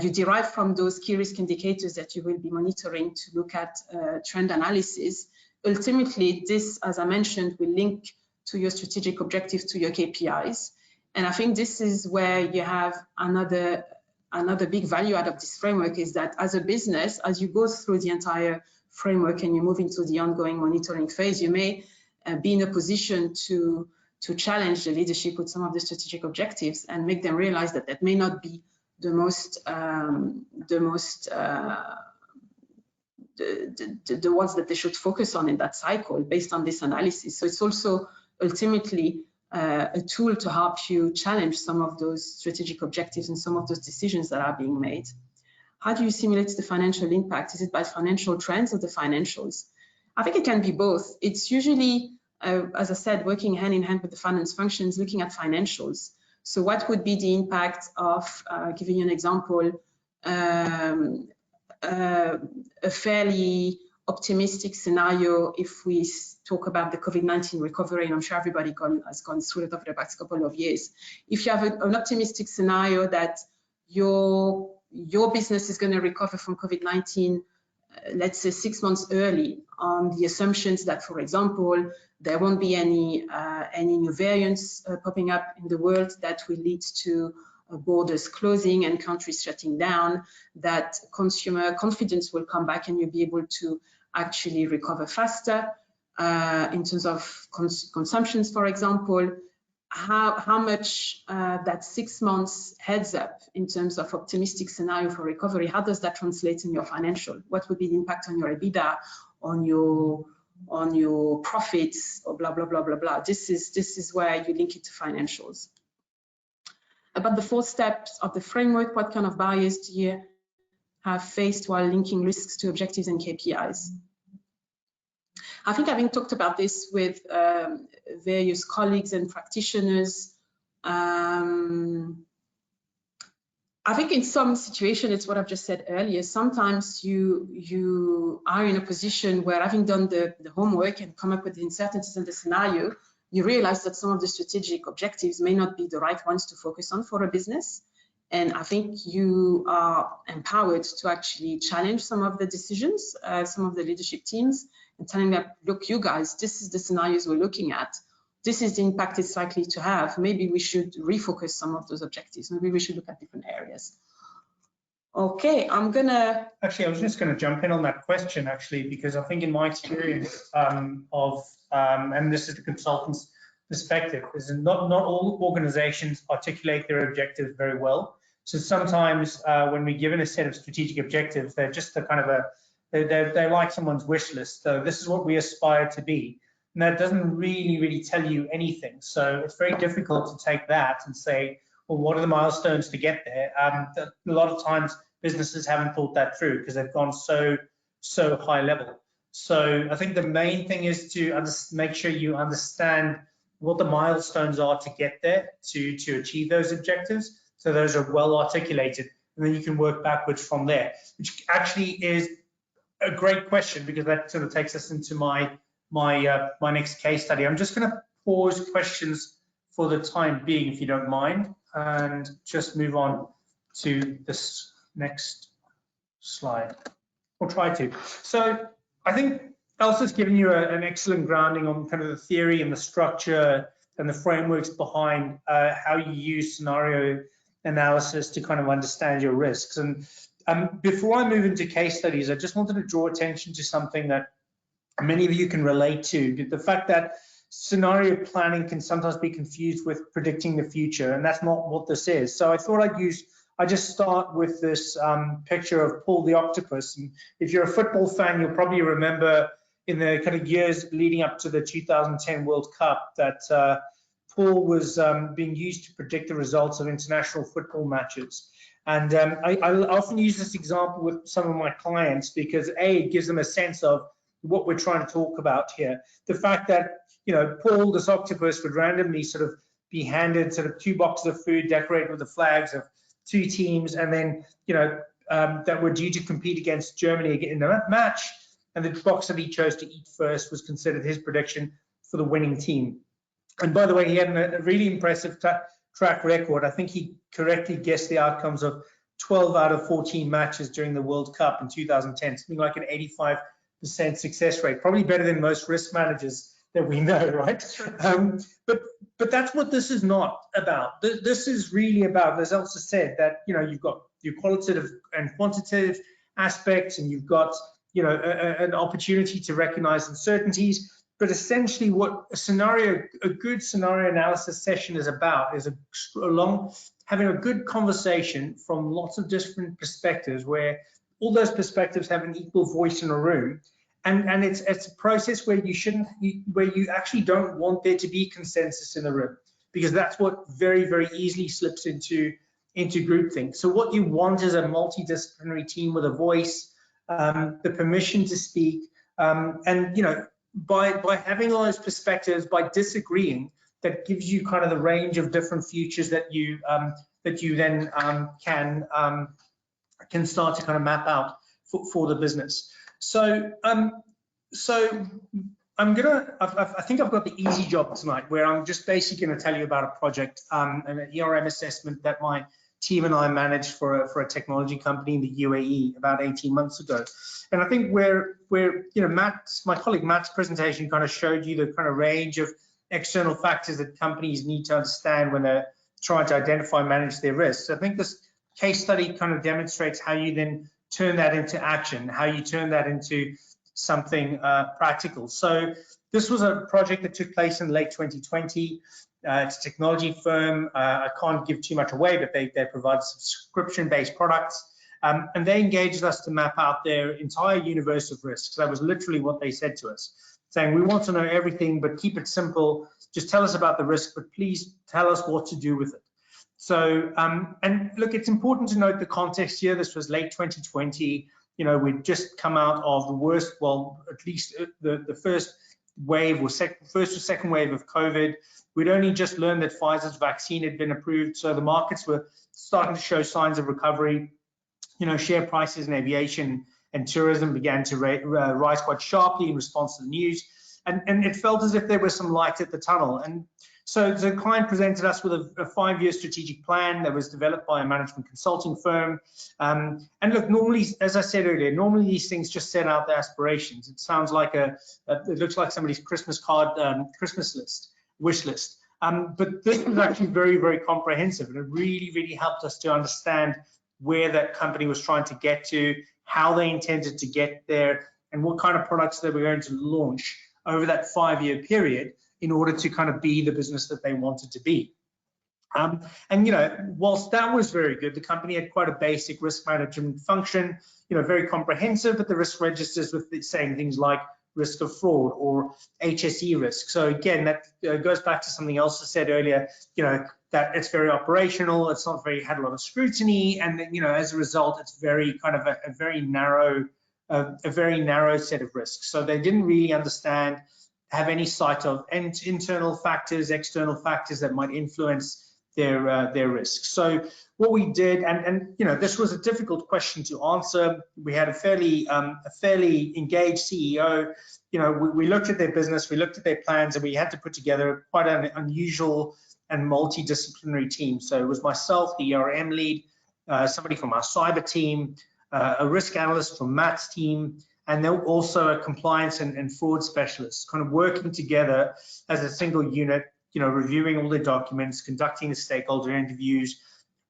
You derive from those key risk indicators that you will be monitoring to look at trend analysis. Ultimately, this, as I mentioned, will link to your strategic objectives, to your KPIs. And I think this is where you have another big value out of this framework, is that as a business, as you go through the entire framework and you move into the ongoing monitoring phase, you may be in a position to challenge the leadership with some of the strategic objectives and make them realize that that may not be the ones that they should focus on in that cycle based on this analysis. So it's also ultimately a tool to help you challenge some of those strategic objectives and some of those decisions that are being made. How do you simulate the financial impact? Is it by financial trends or the financials? I think it can be both. It's usually, as I said, working hand in hand with the finance functions, looking at financials. So what would be the impact of, giving you an example, a fairly optimistic scenario if we talk about the COVID-19 recovery, and I'm sure everybody has gone through it over the past couple of years. If you have an optimistic scenario that your your business is going to recover from COVID-19, let's say 6 months early, on the assumptions that, for example, there won't be any new variants popping up in the world that will lead to borders closing and countries shutting down, that consumer confidence will come back and you'll be able to actually recover faster in terms of consumptions, for example. How much that 6 months heads up in terms of optimistic scenario for recovery, how does that translate in your financial? What would be the impact on your EBITDA, on your profits, or blah, blah, blah, blah, blah. This is where you link it to financials. About the 4 steps of the framework, what kind of barriers do you have faced while linking risks to objectives and KPIs? I think having talked about this with various colleagues and practitioners, I think in some situations, it's what I've just said earlier, sometimes you are in a position where, having done the homework and come up with the uncertainties in the scenario, you realize that some of the strategic objectives may not be the right ones to focus on for a business. And I think you are empowered to actually challenge some of the decisions, some of the leadership teams, and telling them, look, you guys, this is the scenarios we're looking at. This is the impact it's likely to have. Maybe we should refocus some of those objectives. Maybe we should look at different areas. Okay, I'm gonna... Actually, I was just gonna jump in on that question, actually, because I think in my experience and this is the consultant's perspective, is not all organizations articulate their objectives very well. So sometimes when we're given a set of strategic objectives, they're just a kind of they're like someone's wish list. So this is what we aspire to be. And that doesn't really tell you anything. So it's very difficult to take that and say, well, what are the milestones to get there? A lot of times businesses haven't thought that through because they've gone so high level. So I think the main thing is to make sure you understand what the milestones are to get there, to achieve those objectives. So those are well articulated, and then you can work backwards from there, which actually is a great question, because that sort of takes us into my next case study. I'm just going to pause questions for the time being, if you don't mind, and just move on to this next slide, or try to. So I think Elsa's given you an excellent grounding on kind of the theory and the structure and the frameworks behind how you use scenario analysis to kind of understand your risks. And before I move into case studies, I just wanted to draw attention to something that many of you can relate to, the fact that scenario planning can sometimes be confused with predicting the future, and that's not what this is. So I thought I'd just start with this picture of Paul the octopus. And if you're a football fan, you'll probably remember in the kind of years leading up to the 2010 World Cup that Paul was being used to predict the results of international football matches. And I often use this example with some of my clients because it gives them a sense of what we're trying to talk about here. The fact that, you know, Paul, this octopus, would randomly sort of be handed sort of 2 boxes of food decorated with the flags of 2 teams, and then, you know, that were due to compete against Germany in a match, and the box that he chose to eat first was considered his prediction for the winning team. And by the way, he had a really impressive track record. I think he correctly guessed the outcomes of 12 out of 14 matches during the World Cup in 2010, something like an 85% success rate, probably better than most risk managers that we know, right? But that's what this is not about. This is really about, as Elsa said, that, you know, you've got your qualitative and quantitative aspects, and you've got, you know, an opportunity to recognize uncertainties. But essentially what a good scenario analysis session is about is having a good conversation from lots of different perspectives, where all those perspectives have an equal voice in a room. And it's a process where you actually don't want there to be consensus in the room, because that's what very easily slips into groupthink. So what you want is a multidisciplinary team with a voice, the permission to speak, and, you know, by having all those perspectives, by disagreeing, that gives you kind of the range of different futures that you then can start to kind of map out for the business. So I think I've got the easy job tonight, where I'm just basically going to tell you about a project, an ERM assessment that my team and I managed for a technology company in the UAE about 18 months ago. And I think where my colleague Matt's presentation kind of showed you the kind of range of external factors that companies need to understand when they're trying to identify and manage their risks. I think this case study kind of demonstrates how you then turn that into action, how you turn that into something practical. So this was a project that took place in late 2020. It's a technology firm. I can't give too much away, but they provide subscription-based products. And they engaged us to map out their entire universe of risks. That was literally what they said to us, saying, we want to know everything, but keep it simple. Just tell us about the risk, but please tell us what to do with it. So, and look, it's important to note the context here. This was late 2020. We'd just come out of the worst, well, at least the first wave or first or second wave of COVID. We'd only just learned that Pfizer's vaccine had been approved. So the markets were starting to show signs of recovery. Share prices in aviation and tourism began to rise quite sharply in response to the news. And it felt as if there was some light at the tunnel. And so the client presented us with a 5-year strategic plan that was developed by a management consulting firm. And look, normally, as I said earlier, normally these things just set out the aspirations. It sounds like it looks like somebody's Christmas card, wish list. But this was actually very, very comprehensive, and it really, really helped us to understand where that company was trying to get to, how they intended to get there, and what kind of products they were going to launch over that 5-year period in order to kind of be the business that they wanted to be. And whilst that was very good, the company had quite a basic risk management function, very comprehensive, but the risk registers with saying things like risk of fraud or HSE risk. So again, that goes back to something else I said earlier, that it's very operational, it's not had a lot of scrutiny, and as a result, it's very kind of a very narrow set of risks. So they didn't really have any sight of internal factors, external factors that might influence their risks. So what we did, and this was a difficult question to answer. We had a fairly engaged CEO. We looked at their business, we looked at their plans, and we had to put together quite an unusual and multidisciplinary team. So it was myself, the IRM lead, somebody from our cyber team, a risk analyst from Matt's team, and then also a compliance and fraud specialist, kind of working together as a single unit, reviewing all the documents, conducting the stakeholder interviews,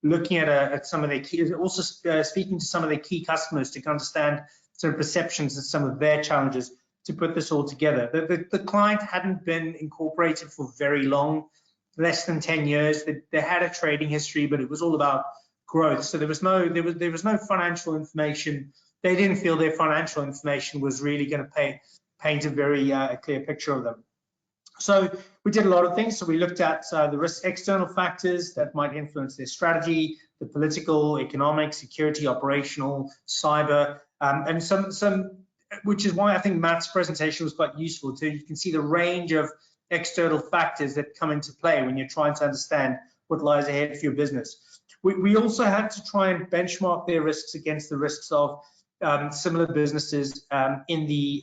looking at some of their key, also speaking to some of their key customers to understand sort of perceptions and some of their challenges to put this all together. The client hadn't been incorporated for very long, less than 10 years. They had a trading history, but it was all about growth. So there was no financial information. They didn't feel their financial information was really going to paint a very clear picture of them. So we did a lot of things. So we looked at the risk external factors that might influence their strategy, the political, economic, security, operational, cyber, and some, which is why I think Matt's presentation was quite useful too. You can see the range of external factors that come into play when you're trying to understand what lies ahead for your business. We also had to try and benchmark their risks against the risks of similar businesses in the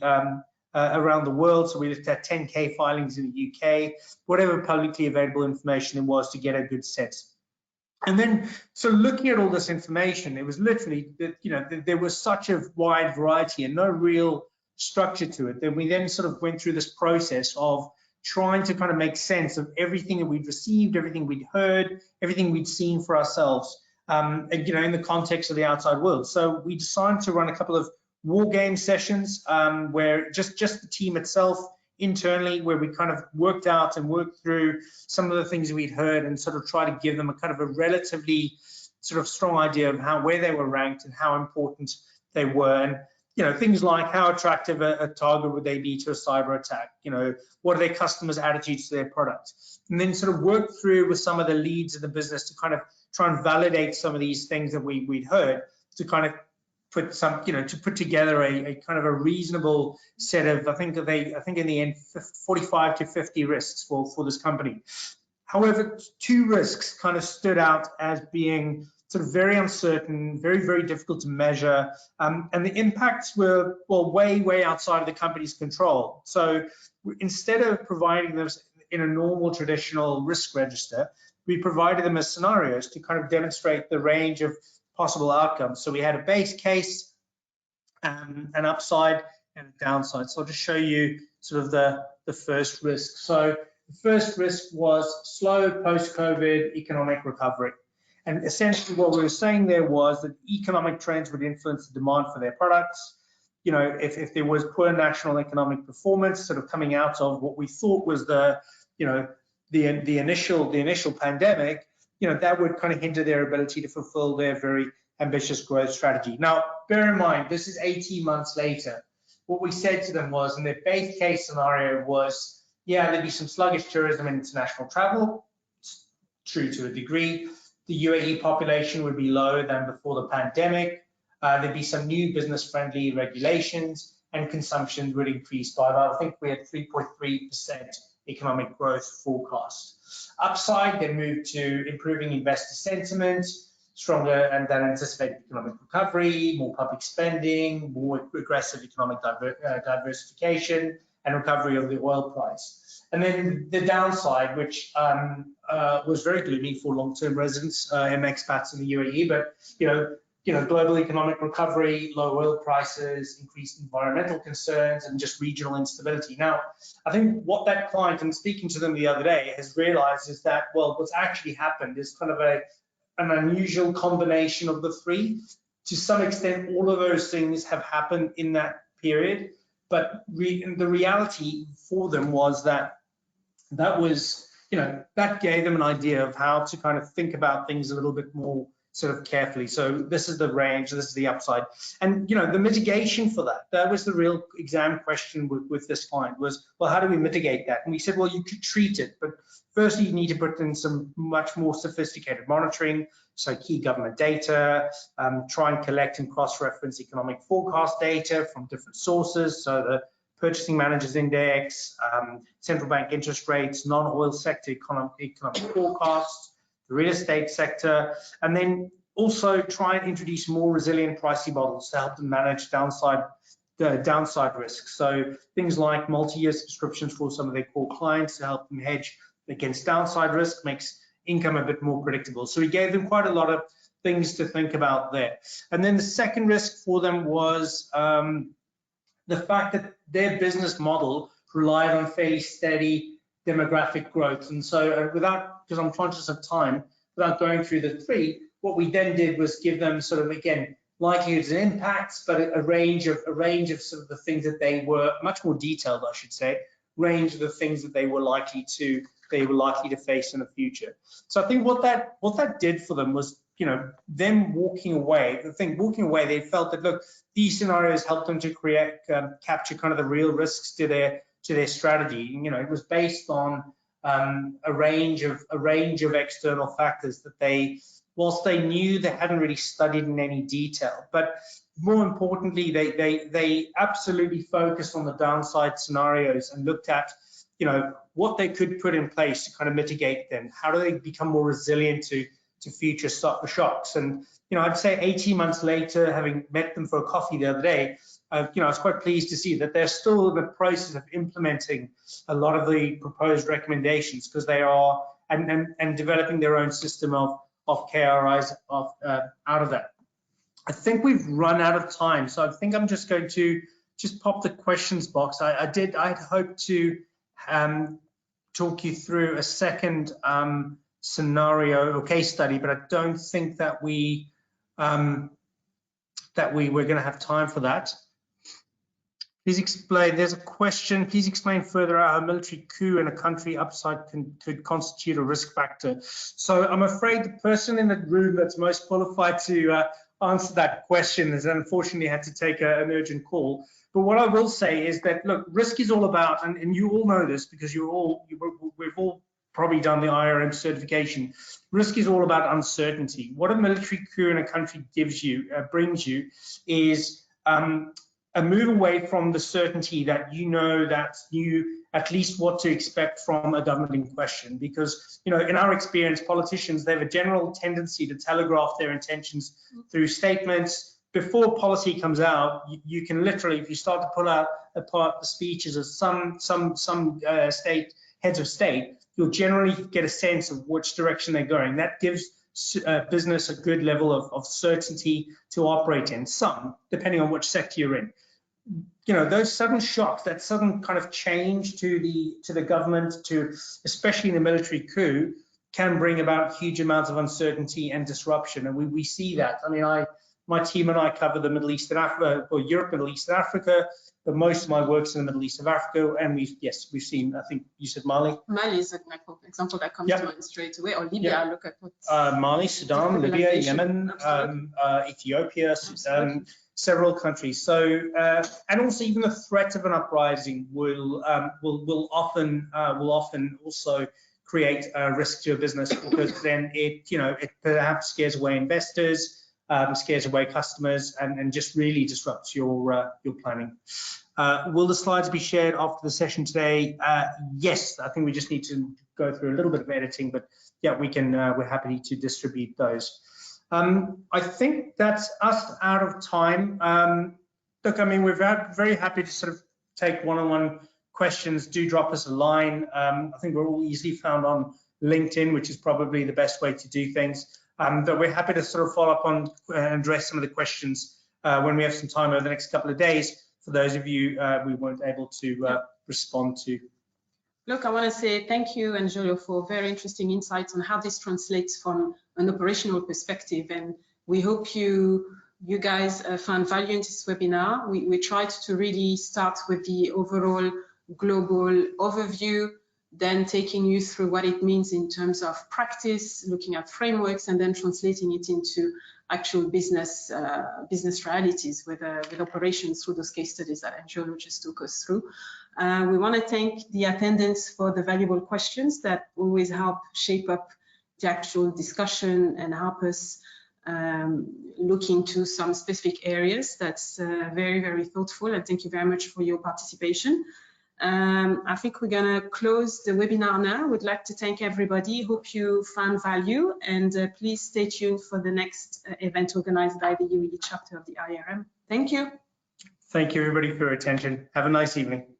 around the world. So we looked at 10K filings in the UK, whatever publicly available information it was, to get a good sense. And then, so looking at all this information, it was literally that, there was such a wide variety and no real structure to it. Then we then sort of went through this process of trying to kind of make sense of everything that we'd received, everything we'd heard, everything we'd seen for ourselves, in the context of the outside world. So we decided to run a couple of war game sessions where just the team itself internally, where we kind of worked out and worked through some of the things we'd heard and sort of try to give them a kind of a relatively sort of strong idea of where they were ranked and how important they were. And things like how attractive a target would they be to a cyber attack? What are their customers' attitudes to their product? And then sort of work through with some of the leads in the business to kind of try and validate some of these things that we'd heard, to kind of put some, to put together a kind of a reasonable set of, I think in the end, 45 to 50 risks for this company. However, 2 risks kind of stood out as being sort of very uncertain, very, very difficult to measure, and the impacts were, well, way, way outside of the company's control. So instead of providing them in a normal traditional risk register, we provided them as scenarios to kind of demonstrate the range of possible outcomes. So we had a base case, an upside, and a downside. So I'll just show you sort of the first risk. So the first risk was slow post-COVID economic recovery. And essentially what we were saying there was that economic trends would influence the demand for their products. You know, if there was poor national economic performance sort of coming out of what we thought was the initial pandemic, you know, that would kind of hinder their ability to fulfill their very ambitious growth strategy. Now, bear in mind, this is 18 months later. What we said to them was, in their base case scenario was, yeah, there'd be some sluggish tourism and international travel, true to a degree. The UAE population would be lower than before the pandemic. There'd be some new business-friendly regulations, and consumption would increase by about, I think we had 3.3% economic growth forecast. Upside, they moved to improving investor sentiment, stronger and than anticipated economic recovery, more public spending, more aggressive economic diversification, and recovery of the oil price. And then the downside, which was very gloomy for long-term residents and expats in the UAE, but you know, global economic recovery, low oil prices, increased environmental concerns, and just regional instability. Now, I think what that client, and speaking to them the other day, has realized is that, well, what's actually happened is kind of an unusual combination of the three. To some extent, all of those things have happened in that period, but the reality for them was that was, you know, that gave them an idea of how to kind of think about things a little bit more sort of carefully. So this is the range, this is the upside. And, you know, the mitigation for that was the real exam question with this client was, well, how do we mitigate that? And we said, well, you could treat it, but firstly, you need to put in some much more sophisticated monitoring, so key government data, try and collect and cross-reference economic forecast data from different sources, so the Purchasing Managers Index, central bank interest rates, non-oil sector economic forecasts, the real estate sector, and then also try and introduce more resilient pricing models to help them manage downside risks. So things like multi-year subscriptions for some of their core clients to help them hedge against downside risk, makes income a bit more predictable. So we gave them quite a lot of things to think about there. And then the second risk for them was the fact that their business model relied on fairly steady demographic growth. And so because I'm conscious of time, without going through the three, what we then did was give them sort of, again, likelihoods and impacts, but a range of sort of the things that they were, much more detailed, I should say, range of the things that they were likely to face in the future. So I think what that did for them was, you know, them walking away, they felt that, look, these scenarios helped them to capture kind of the real risks to their strategy. You know, it was based on a range of external factors that they, whilst they knew, they hadn't really studied in any detail. But more importantly, they absolutely focused on the downside scenarios and looked at, you know, what they could put in place to kind of mitigate them. How do they become more resilient to future shocks? And, you know, I'd say 18 months later, having met them for a coffee the other day, you know, I was quite pleased to see that they're still in the process of implementing a lot of the proposed recommendations, because they are and developing their own system of KRIs out of that. I think we've run out of time, so I think I'm just going to pop the questions box. I'd hoped to talk you through a second scenario or case study, but I don't think that we were going to have time for that. Please explain. There's a question. Please explain further how a military coup in a country upside could constitute a risk factor. So I'm afraid the person in the room that's most qualified to answer that question has unfortunately had to take an urgent call. But what I will say is that, look, risk is all about, and you all know this because we've all probably done the IRM certification. Risk is all about uncertainty. What a military coup in a country brings you is a move away from the certainty that you know that you at least what to expect from a government in question. Because, you know, in our experience, politicians, they have a general tendency to telegraph their intentions through statements. Before policy comes out, you can literally, if you start to pull out apart the speeches of some heads of state, you'll generally get a sense of which direction they're going. That gives business a good level of certainty to operate in, some, depending on which sector you're in. You know, those sudden shocks, that sudden kind of change to the government, especially in the military coup, can bring about huge amounts of uncertainty and disruption, and we see that. I mean, my team and I cover the Middle East and Africa, or Europe, Middle East and Africa, but most of my work's in the Middle East of Africa, and we've seen, I think you said Mali. Mali is an example that comes to mind straight away, or Libya. Look at what Mali, Sudan, Libya, Yemen, Ethiopia, Sudan, several countries. So, and also even the threat of an uprising will often also create a risk to a business, because then it perhaps scares away investors, scares away customers, and just really disrupts your planning. Will the slides be shared after the session today? Yes, I think we just need to go through a little bit of editing, but yeah, we can. We're happy to distribute those. I think that's us out of time. Look, I mean, we're very happy to sort of take one-on-one questions. Do drop us a line. I think we're all easily found on LinkedIn, which is probably the best way to do things. But we're happy to sort of follow up on and address some of the questions when we have some time over the next couple of days, for those of you we weren't able to respond to. Look, I want to say thank you, Angelio, for very interesting insights on how this translates from an operational perspective. And we hope you guys found value in this webinar. We tried to really start with the overall global overview, then taking you through what it means in terms of practice, looking at frameworks, and then translating it into actual business realities with operations through those case studies that Angelio just took us through. We want to thank the attendants for the valuable questions that always help shape up the actual discussion and help us look into some specific areas. That's very, very thoughtful, and thank you very much for your participation. I think we're going to close the webinar now. We'd like to thank everybody. Hope you found value, and please stay tuned for the next event organized by the UAE chapter of the IRM. Thank you. Thank you, everybody, for your attention. Have a nice evening.